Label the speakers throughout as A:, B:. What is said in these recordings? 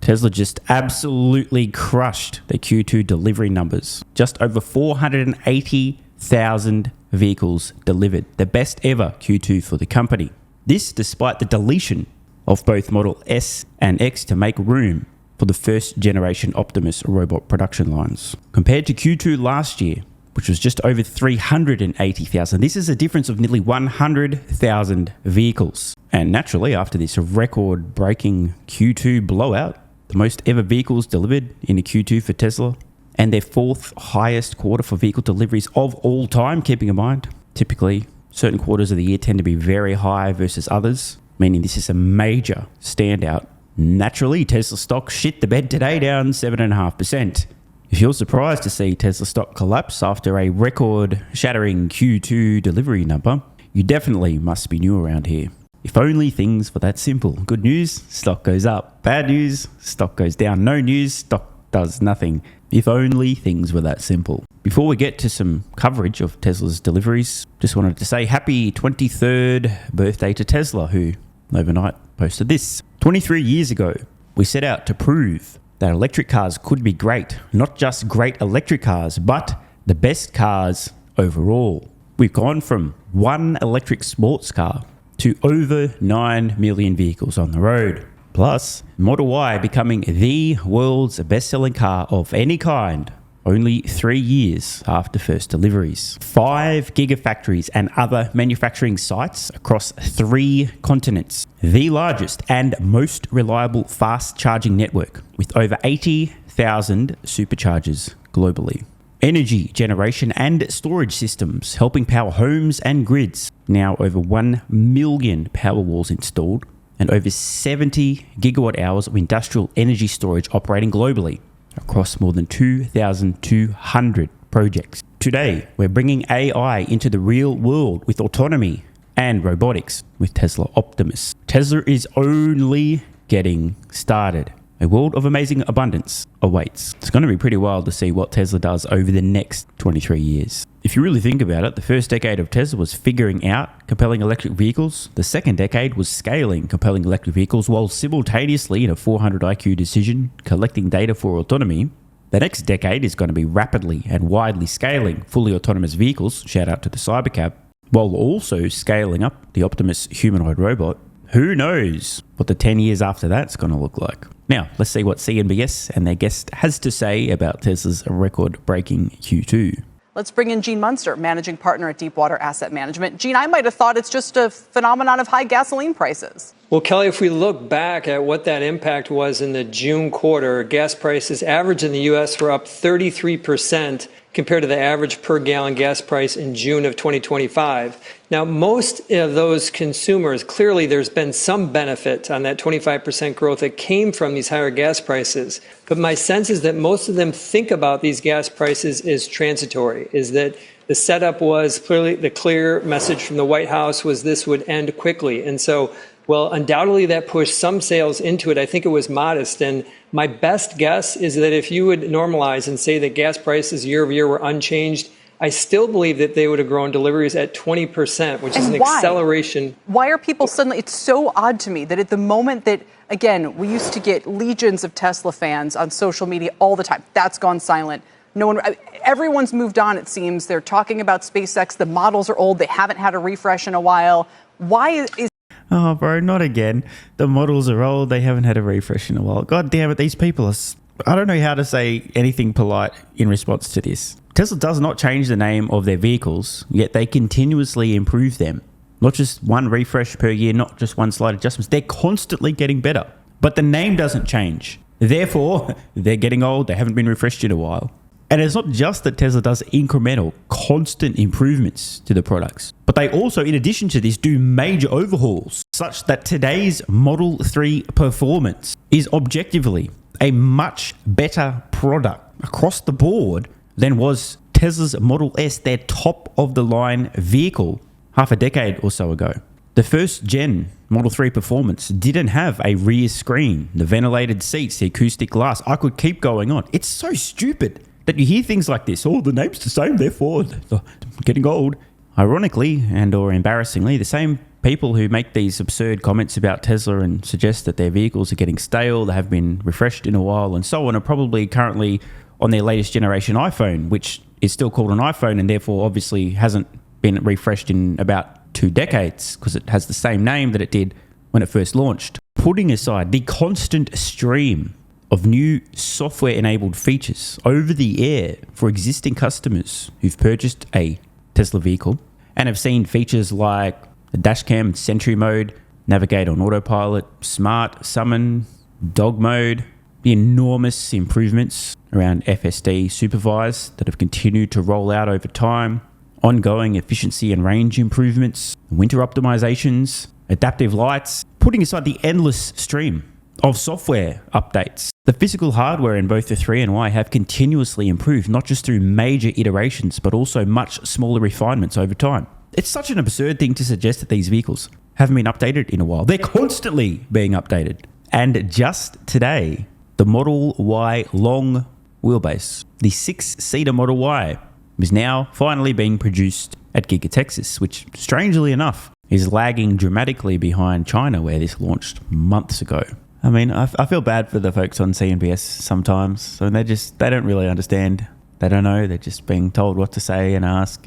A: Tesla just absolutely crushed their Q2 delivery numbers. Just over 480,000 vehicles delivered, the best ever Q2 for the company. This despite the deletion of both Model S and X to make room for the first generation Optimus robot production lines. Compared to Q2 last year, which was just over 380,000. This is a difference of nearly 100,000 vehicles. And naturally, after this record-breaking Q2 blowout, the most ever vehicles delivered in a Q2 for Tesla, and their fourth highest quarter for vehicle deliveries of all time, keeping in mind, typically certain quarters of the year tend to be very high versus others, meaning this is a major standout. Naturally, Tesla stock shit the bed today, down 7.5%. If you're surprised to see Tesla stock collapse after a record-shattering Q2 delivery number, you definitely must be new around here. If only things were that simple. Good news, stock goes up. Bad news, stock goes down. No news, stock does nothing. If only things were that simple. Before we get to some coverage of Tesla's deliveries, just wanted to say happy 23rd birthday to Tesla, who overnight posted this. 23 years ago, we set out to prove that electric cars could be great. Not just great electric cars, but the best cars overall. We've gone from one electric sports car to over 9 million vehicles on the road. Plus, Model Y becoming the world's best-selling car of any kind only 3 years after first deliveries. 5 gigafactories and other manufacturing sites across 3 continents. The largest and most reliable fast charging network with over 80,000 superchargers globally. Energy generation and storage systems helping power homes and grids. Now over 1 million Powerwalls installed and over 70 gigawatt hours of industrial energy storage operating globally across more than 2,200 projects. Today, we're bringing AI into the real world with autonomy and robotics with Tesla Optimus. Tesla is only getting started. A world of amazing abundance awaits. It's going to be pretty wild to see what Tesla does over the next 23 years. If you really think about it, the first decade of Tesla was figuring out compelling electric vehicles. The second decade was scaling compelling electric vehicles while simultaneously in a 400 IQ decision collecting data for autonomy. The next decade is going to be rapidly and widely scaling fully autonomous vehicles, shout out to the Cybercab, while also scaling up the Optimus humanoid robot. Who knows what the 10 years after that's going to look like. Now, let's see what CNBC and their guest has to say about Tesla's record-breaking Q2.
B: Let's bring in Gene Munster, managing partner at Deepwater Asset Management. Gene, I might have thought it's just a phenomenon of high gasoline prices.
C: Well, Kelly, if we look back at what that impact was in the June quarter, gas prices average in the U.S. were up 33% compared to the average per gallon gas price in June of 2025. Now, most of those consumers, clearly there's been some benefit on that 25% growth that came from these higher gas prices. But my sense is that most of them think about these gas prices as transitory, is that the setup was clearly, the clear message from the White House was this would end quickly. And so, well, undoubtedly that pushed some sales into it. I think it was modest. And my best guess is that if you would normalize and say that gas prices year over year were unchanged, I still believe that they would have grown deliveries at 20%, which is an acceleration.
B: Why are people suddenly, it's so odd to me that at the moment that, again, we used to get legions of Tesla fans on social media all the time. That's gone silent. No one, everyone's moved on, it seems. They're talking about SpaceX. The models are old. They haven't had a refresh in a while. Why is...
A: Oh, bro, not again. The models are old. They haven't had a refresh in a while. God damn it, these people are... I don't know how to say anything polite in response to this. Tesla does not change the name of their vehicles, yet they continuously improve them. Not just one refresh per year, not just one slight adjustments. They're constantly getting better. But the name doesn't change. Therefore, they're getting old. They haven't been refreshed in a while. And it's not just that Tesla does incremental, constant improvements to the products, but they also, in addition to this, do major overhauls, such that today's Model 3 performance is objectively a much better product across the board than was Tesla's Model S, their top-of-the-line vehicle, half a decade or so ago. The first-gen Model 3 performance didn't have a rear screen, the ventilated seats, the acoustic glass. I could keep going on. It's so stupid that you hear things like this. Oh, the name's the same, therefore they're getting old. Ironically and or embarrassingly, the same people who make these absurd comments about Tesla and suggest that their vehicles are getting stale, they have been refreshed in a while and so on, are probably currently on their latest generation iPhone, which is still called an iPhone and therefore obviously hasn't been refreshed in about 2 decades because it has the same name that it did when it first launched. Putting aside the constant stream of new software-enabled features over the air for existing customers who've purchased a Tesla vehicle and have seen features like the dashcam, Sentry mode, navigate on autopilot, smart summon, dog mode, the enormous improvements around FSD supervise that have continued to roll out over time, ongoing efficiency and range improvements, winter optimizations, adaptive lights, putting aside the endless stream of software updates. The physical hardware in both the 3 and Y have continuously improved, not just through major iterations, but also much smaller refinements over time. It's such an absurd thing to suggest that these vehicles haven't been updated in a while. They're constantly being updated. And just today, the Model Y long wheelbase, the 6-seater Model Y, is now finally being produced at Giga Texas, which, strangely enough, is lagging dramatically behind China, where this launched months ago. I mean, I feel bad for the folks on CNBS sometimes. So they don't really understand. They don't know. They're just being told what to say and ask.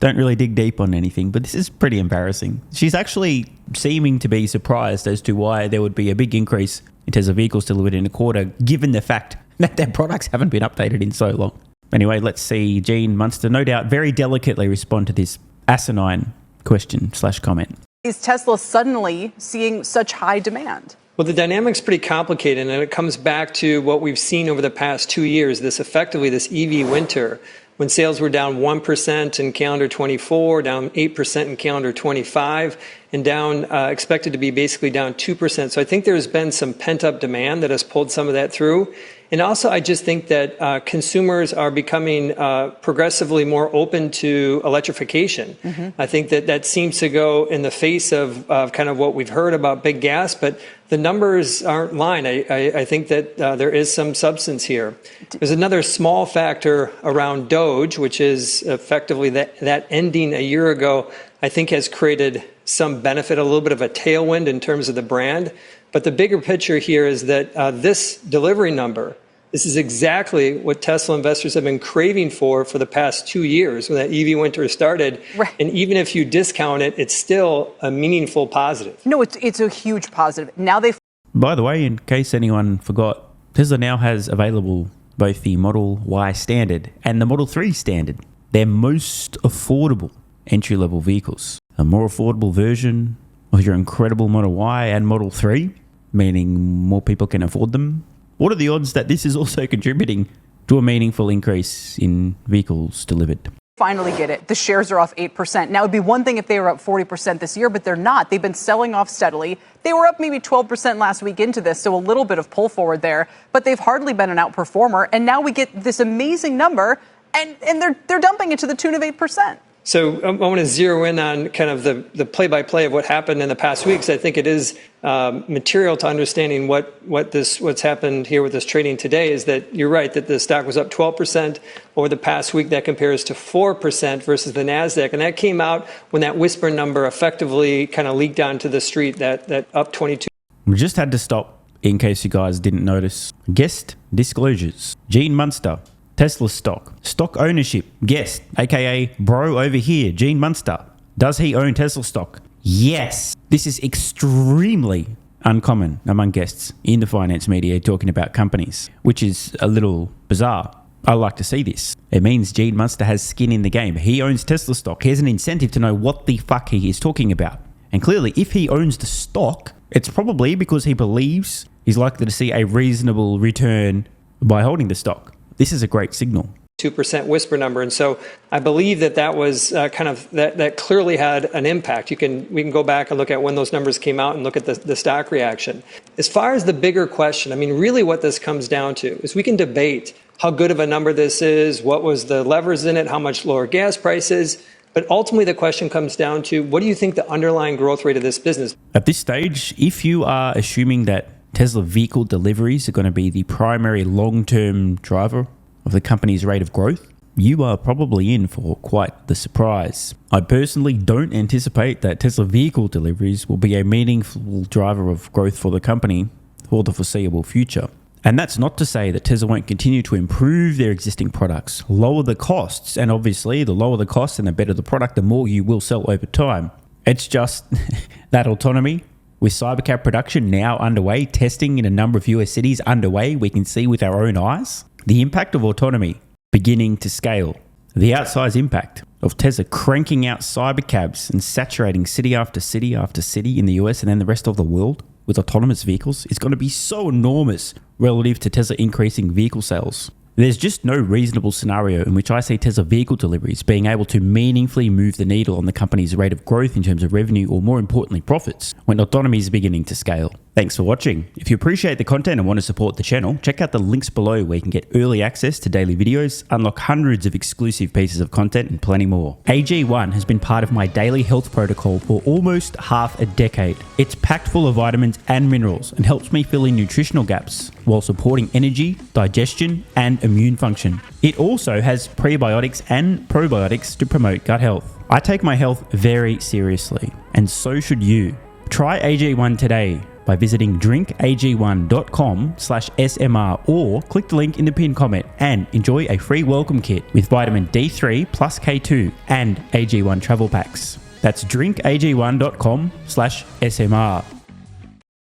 A: Don't really dig deep on anything. But this is pretty embarrassing. She's actually seeming to be surprised as to why there would be a big increase in Tesla vehicles delivered in a quarter, given the fact that their products haven't been updated in so long. Anyway, let's see Gene Munster, no doubt, very delicately respond to this asinine question/comment.
B: Is Tesla suddenly seeing such high demand?
C: Well, the dynamic's pretty complicated, and it comes back to what we've seen over the past 2 years, this EV winter, when sales were down 1% in calendar 24, down 8% in calendar 25, and down expected to be basically down 2%. So I think there's been some pent-up demand that has pulled some of that through. And also, I just think that consumers are becoming progressively more open to electrification. Mm-hmm. I think that seems to go in the face of kind of what we've heard about big gas, but the numbers aren't lying. I think that there is some substance here. There's another small factor around Doge, which is effectively that ending a year ago, I think has created some benefit, a little bit of a tailwind in terms of the brand. But the bigger picture here is that this delivery number, this is exactly what Tesla investors have been craving for the past 2 years when that EV winter started.
B: Right.
C: And even if you discount it, it's still a meaningful positive.
B: No, it's a huge positive. Now
A: By the way, in case anyone forgot, Tesla now has available both the Model Y Standard and the Model 3 Standard. Their most affordable entry-level vehicles. A more affordable version of your incredible Model Y and Model 3, meaning more people can afford them. What are the odds that this is also contributing to a meaningful increase in vehicles delivered?
B: finally get it. The shares are off 8%. Now, it would be one thing if they were up 40% this year, but they're not. They've been selling off steadily. They were up maybe 12% last week into this, so a little bit of pull forward there, but they've hardly been an outperformer. And now we get this amazing number, and they're dumping it to the tune of 8%.
C: So I want to zero in on kind of the play-by-play of what happened in the past weeks. I think it is material to understanding what's happened here with this trading today is that you're right, that the stock was up 12% over the past week. That compares to 4% versus the NASDAQ. And that came out when that whisper number effectively kind of leaked onto the street, that up 22.
A: We just had to stop in case you guys didn't notice. Guest disclosures. Gene Munster. Tesla stock ownership, guest, aka bro over here, Gene Munster. Does he own Tesla stock? Yes. This is extremely uncommon among guests in the finance media talking about companies, which is a little bizarre. I like to see this. It means Gene Munster has skin in the game. He owns Tesla stock. He has an incentive to know what the fuck he is talking about. And clearly, if he owns the stock, it's probably because he believes he's likely to see a reasonable return by holding the stock. This is a great signal.
C: 2% whisper number. And so I believe that was kind of, that clearly had an impact. We can go back and look at when those numbers came out and look at the stock reaction. As far as the bigger question, I mean, really what this comes down to is we can debate how good of a number this is, what was the levers in it, how much lower gas prices. But ultimately, the question comes down to, what do you think the underlying growth rate of this business?
A: At this stage, if you are assuming that Tesla vehicle deliveries are going to be the primary long-term driver of the company's rate of growth, you are probably in for quite the surprise. I personally don't anticipate that Tesla vehicle deliveries will be a meaningful driver of growth for the company for the foreseeable future. And that's not to say that Tesla won't continue to improve their existing products, lower the costs, and obviously the lower the costs and the better the product, the more you will sell over time. It's just that autonomy, with Cybercab production now underway, testing in a number of US cities underway, we can see with our own eyes the impact of autonomy beginning to scale. The outsized impact of Tesla cranking out Cybercabs and saturating city after city after city in the US and then the rest of the world with autonomous vehicles is going to be so enormous relative to Tesla increasing vehicle sales. There's just no reasonable scenario in which I see Tesla vehicle deliveries being able to meaningfully move the needle on the company's rate of growth in terms of revenue, or more importantly profits, when autonomy is beginning to scale. Thanks for watching. If you appreciate the content and want to support the channel, check out the links below where you can get early access to daily videos, unlock hundreds of exclusive pieces of content, and plenty more. AG1 has been part of my daily health protocol for almost half a decade. It's packed full of vitamins and minerals and helps me fill in nutritional gaps while supporting energy, digestion, and immune function. It also has prebiotics and probiotics to promote gut health. I take my health very seriously, and so should you. Try AG1 today by visiting drinkag1.com/SMR or click the link in the pinned comment and enjoy a free welcome kit with vitamin D3 plus K2 and AG1 travel packs. That's drinkag1.com/SMR.